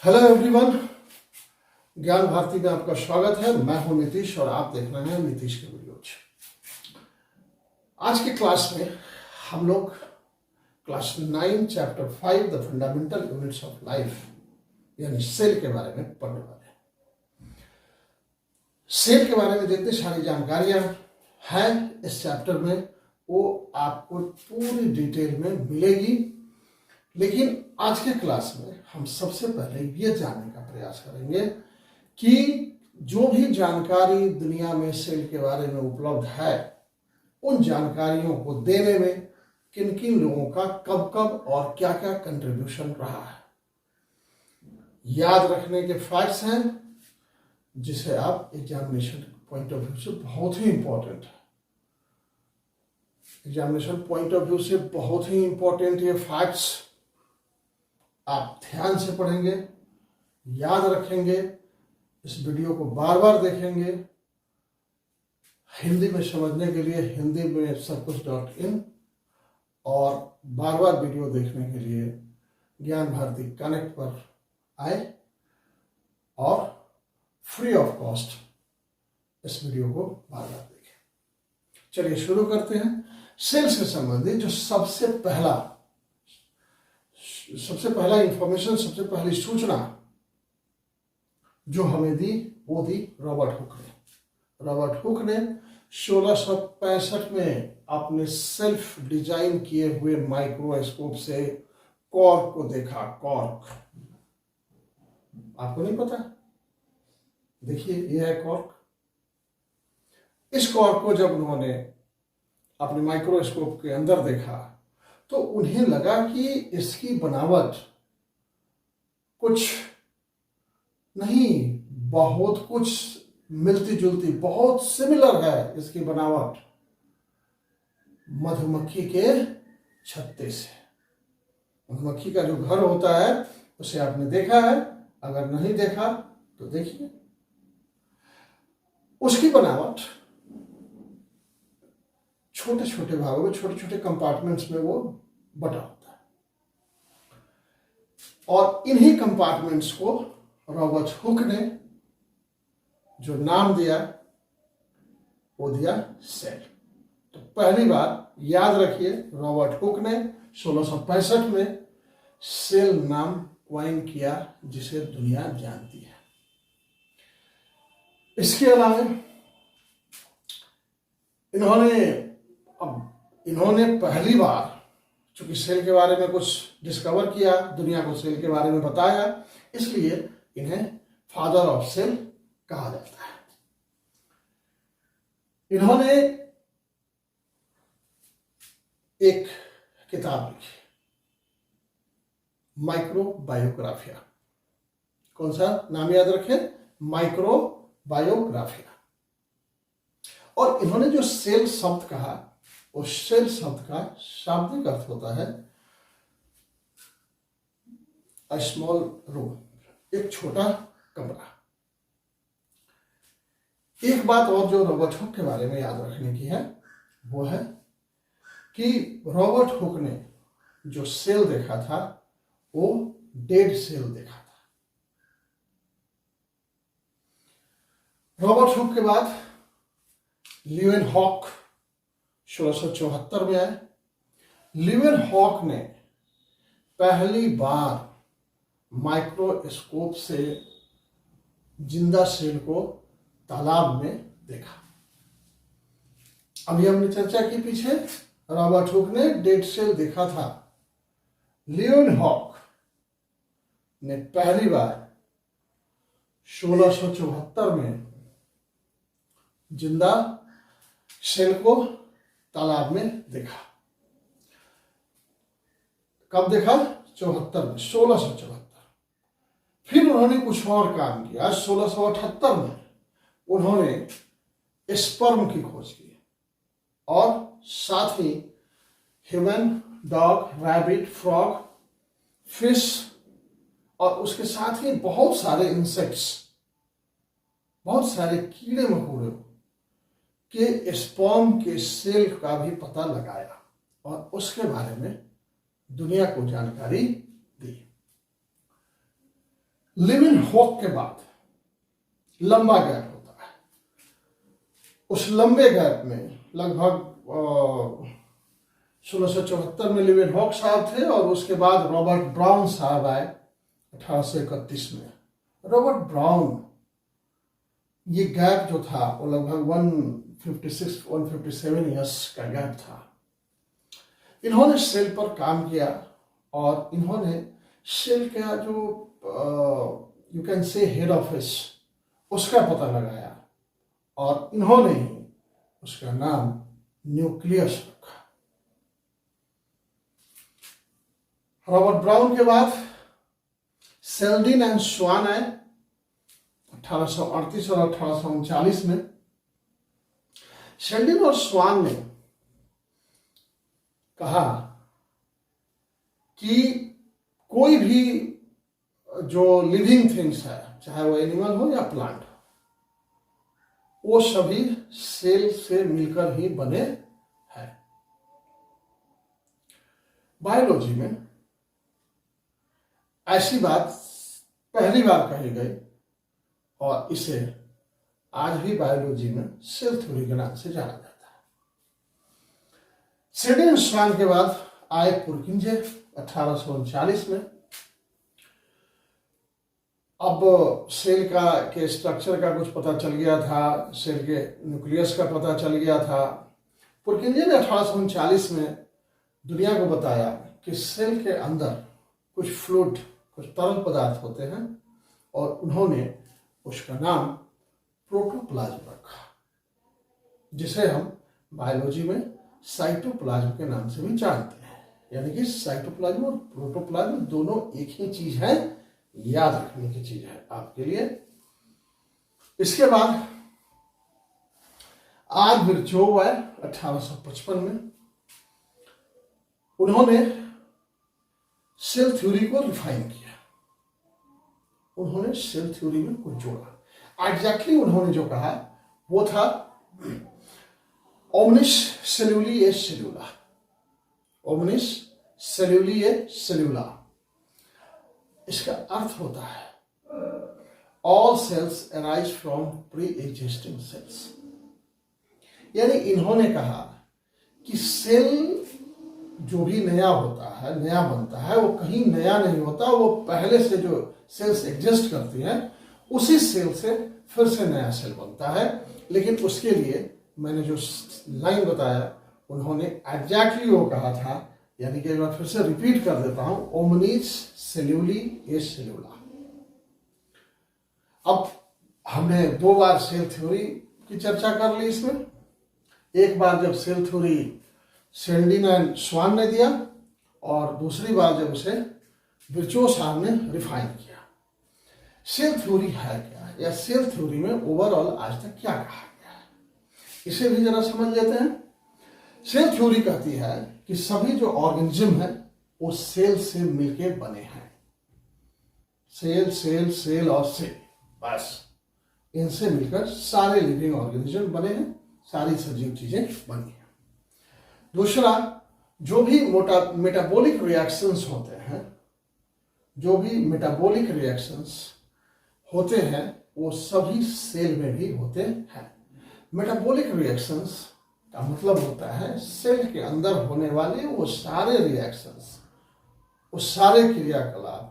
Hello everyone, ज्ञान भारती में आपका स्वागत है। मैं हूं नीतीश और आप देख रहे हैं नीतीश के वीडियोज। आज की क्लास में हम लोग class 9 chapter 5 the fundamental units of life यानी सेल के बारे में पढ़ने वाले हैं। सेल के बारे में जितनी सारी जानकारियां हैं इस चैप्टर में वो आपको पूरी डिटेल में मिलेगी, लेकिन आज के क्लास में हम सबसे पहले ये जानने का प्रयास करेंगे कि जो भी जानकारी दुनिया में सेल के बारे में उपलब्ध है उन जानकारियों को देने में किन किन लोगों का कब कब और क्या क्या कंट्रीब्यूशन रहा है। याद रखने के फैक्ट्स हैं जिसे आप एग्जामिनेशन पॉइंट ऑफ व्यू से बहुत ही इंपॉर्टेंट है। एग्जामिनेशन पॉइंट ऑफ व्यू से बहुत ही इंपॉर्टेंट ये फैक्ट्स आप ध्यान से पढ़ेंगे, याद रखेंगे, इस वीडियो को बार बार देखेंगे। हिंदी में समझने के लिए हिंदी में सबकुछ.in और बार बार वीडियो देखने के लिए ज्ञान भारती कनेक्ट पर आए और फ्री ऑफ कॉस्ट इस वीडियो को बार बार देखें। चलिए शुरू करते हैं। सेल से संबंधित जो सबसे पहला इंफॉर्मेशन, सबसे पहली सूचना जो हमें दी वो दी रॉबर्ट हुक ने। रॉबर्ट हुक ने 1665 में अपने सेल्फ डिजाइन किए हुए माइक्रोस्कोप से कॉर्क को देखा। कॉर्क आपको नहीं पता? देखिए ये है कॉर्क। इस कॉर्क को जब उन्होंने अपने माइक्रोस्कोप के अंदर देखा तो उन्हें लगा कि इसकी बनावट कुछ नहीं, बहुत कुछ मिलती जुलती, बहुत सिमिलर है इसकी बनावट मधुमक्खी के छत्ते से। मधुमक्खी का जो घर होता है उसे आपने देखा है, अगर नहीं देखा तो देखिए। उसकी बनावट छोटे छोटे भागों में, छोटे छोटे कंपार्टमेंट्स में वो बटा होता है और इन्हीं कंपार्टमेंट्स को रॉबर्ट हुक ने जो नाम दिया वो दिया सेल। तो पहली बार याद रखिए, रॉबर्ट हुक ने 1665 में सेल नाम क्वाइन किया जिसे दुनिया जानती है। इसके अलावा इन्होंने पहली बार चूंकि सेल के बारे में कुछ डिस्कवर किया, दुनिया को सेल के बारे में बताया, इसलिए इन्हें फादर ऑफ सेल कहा जाता है। इन्होंने एक किताब लिखी, माइक्रोबायोग्राफिया। कौन सा नाम याद रखें? माइक्रोबायोग्राफिया। और इन्होंने जो सेल शब्द कहा, उस सेल शब्द का शाब्दिक अर्थ होता है अ स्मॉल रूम, एक छोटा कमरा। एक बात और जो रॉबर्ट हुक के बारे में याद रखने की है वो है कि रॉबर्ट हुक ने जो सेल देखा था वो डेड सेल देखा था। रॉबर्ट हुक के बाद लीवेनहॉक 1674 में आए। लीवेनहॉक ने पहली बार माइक्रोस्कोप से जिंदा सेल को तालाब में देखा। अभी हमने चर्चा की पीछे, रॉबर्ट हुक ने डेड सेल देखा था। लीवेनहॉक ने पहली बार 1674 में जिंदा सेल को तालाब में देखा। कब देखा? 74 में, 1674। फिर उन्होंने कुछ और काम किया। 1678 में उन्होंने स्पर्म की खोज की और साथ ही human, dog, rabbit, frog, fish और उसके साथ ही बहुत सारे इंसेक्ट्स, बहुत सारे कीड़े मकोड़े के स्पर्म के सेल का भी पता लगाया और उसके बारे में दुनिया को जानकारी दी। लिविनहोक के बाद लंबा गैप होता है। उस लंबे गैप में लगभग 1674 में लिविनहोक साहब थे और उसके बाद रॉबर्ट ब्राउन साहब आए 1831 में। रॉबर्ट ब्राउन, ये गैप जो था वो लगभग 157 ईयर्स का गैप था। इन्होंने सेल पर काम किया और इन्होंने सेल का जो you can say head office उसका पता लगाया और इन्होंने ही उसका नाम न्यूक्लियस रखा। रॉबर्ट ब्राउन के बाद सेल्डिन एंड स्वान आए 1838 और 1839 में। सेल्डिन और स्वान ने कहा कि कोई भी जो लिविंग थिंग्स है, चाहे वो एनिमल हो या प्लांट हो, वो सभी सेल से मिलकर ही बने हैं। बायोलॉजी में ऐसी बात पहली बार कही गई और इसे आज भी बायोलॉजी में सेल थ्योरी के नाम से जाना जाता है। सेल्डिन स्वान के बाद आए पुरकिंजे 1839 में। अब सेल का के स्ट्रक्चर का कुछ पता चल गया था, सेल के न्यूक्लियस का पता चल गया था। पुरकिंजे ने 1839 में दुनिया को बताया कि सेल के अंदर कुछ फ्लूइड, कुछ तरल पदार्थ होते हैं और उन्होंने उसका नाम प्रोटोप्लाज्म रखा, जिसे हम बायोलॉजी में साइटोप्लाज्म के नाम से भी जानते हैं। यानी कि साइटोप्लाज्म और प्रोटोप्लाज्म दोनों एक ही चीज है, याद रखने की चीज है आपके लिए। इसके बाद आर विर्चोव आए 1855 में। उन्होंने सेल थ्योरी को रिफाइन किया, उन्होंने सेल थ्योरी में कुछ जोड़ा। एग्जैक्टली उन्होंने जो कहा वो था ओमनिस सेल्यूली ए सेल्यूला, ओमनिस सेल्यूली ए सेल्यूला। इसका अर्थ होता है all cells arise from pre existing cells. यानी इन्होंने कहा कि सेल जो भी नया होता है, नया बनता है, वो कहीं नया नहीं होता, वो पहले से जो सेल्स एग्जिस्ट करती हैं उसी सेल से फिर से नया सेल बनता है। लेकिन उसके लिए मैंने जो लाइन बताया उन्होंने एग्जैक्टली वो कहा था, यानी कि एक बार फिर से रिपीट कर देता हूं, ओमनिस सेल्यूली ए सेल्यूला। अब हमने 2 बार सेल थ्योरी की चर्चा कर ली इसमें। एक बार जब सेल थ्योरी सेल्डिन एंड स्वान ने दिया और दूसरी बार जब उसे विर्चोव साहब ने रिफाइन किया। सेल थ्योरी है क्या, या सेल थ्योरी में ओवरऑल आज तक क्या कहा गया है, इसे भी जरा समझ लेते हैं। सेल थ्योरी कहती है कि सभी जो ऑर्गेनिज्म है वो सेल से मिलकर बने हैं। सेल सेल सेल और सेल, बस इनसे मिलकर सारे लिविंग ऑर्गेनिज्म बने हैं, सारी सजीव चीजें बनी हैं। दूसरा, जो भी मेटाबॉलिक रिएक्शंस होते हैं, जो भी मेटाबॉलिक रिएक्शंस होते हैं वो सभी सेल में भी होते हैं। मेटाबॉलिक रिएक्शंस का मतलब होता है सेल के अंदर होने वाले वो सारे रिएक्शंस, वो सारे क्रियाकलाप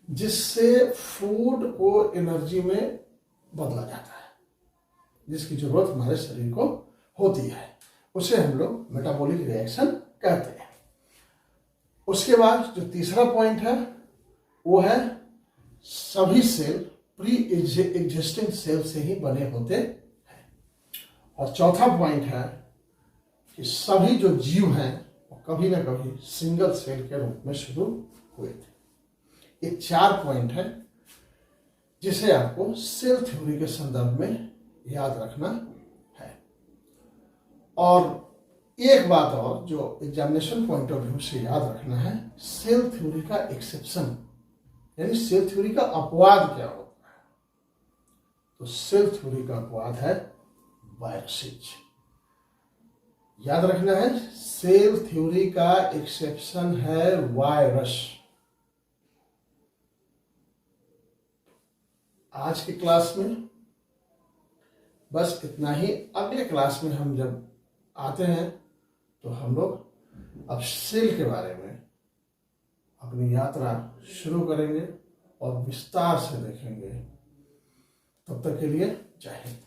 जिससे फूड को एनर्जी में बदला जाता है, जिसकी जरूरत हमारे शरीर को होती है, उसे हम लोग मेटाबॉलिक रिएक्शन कहते हैं। उसके बाद जो तीसरा पॉइंट है वो है सभी सेल प्री एग्जिस्टिंग सेल से ही बने होते हैं। और चौथा पॉइंट है कि सभी जो जीव हैं वो कभी ना कभी सिंगल सेल के रूप में शुरू हुए थे। ये 4 पॉइंट है जिसे आपको सेल थ्योरी के संदर्भ में याद रखना है। और एक बात और जो एग्जामिनेशन पॉइंट ऑफ व्यू से याद रखना है, सेल थ्योरी का एक्सेप्शन, यानी सेल थ्योरी का अपवाद क्या होता है। तो सेल थ्योरी का अपवाद है वायरसेज। याद रखना है, सेल थ्योरी का एक्सेप्शन है वायरस। आज की क्लास में बस इतना ही। अगले क्लास में हम जब आते हैं तो हम लोग अब सेल के बारे में अपनी यात्रा शुरू करेंगे और विस्तार से देखेंगे। तब तक के लिए जय हिंद।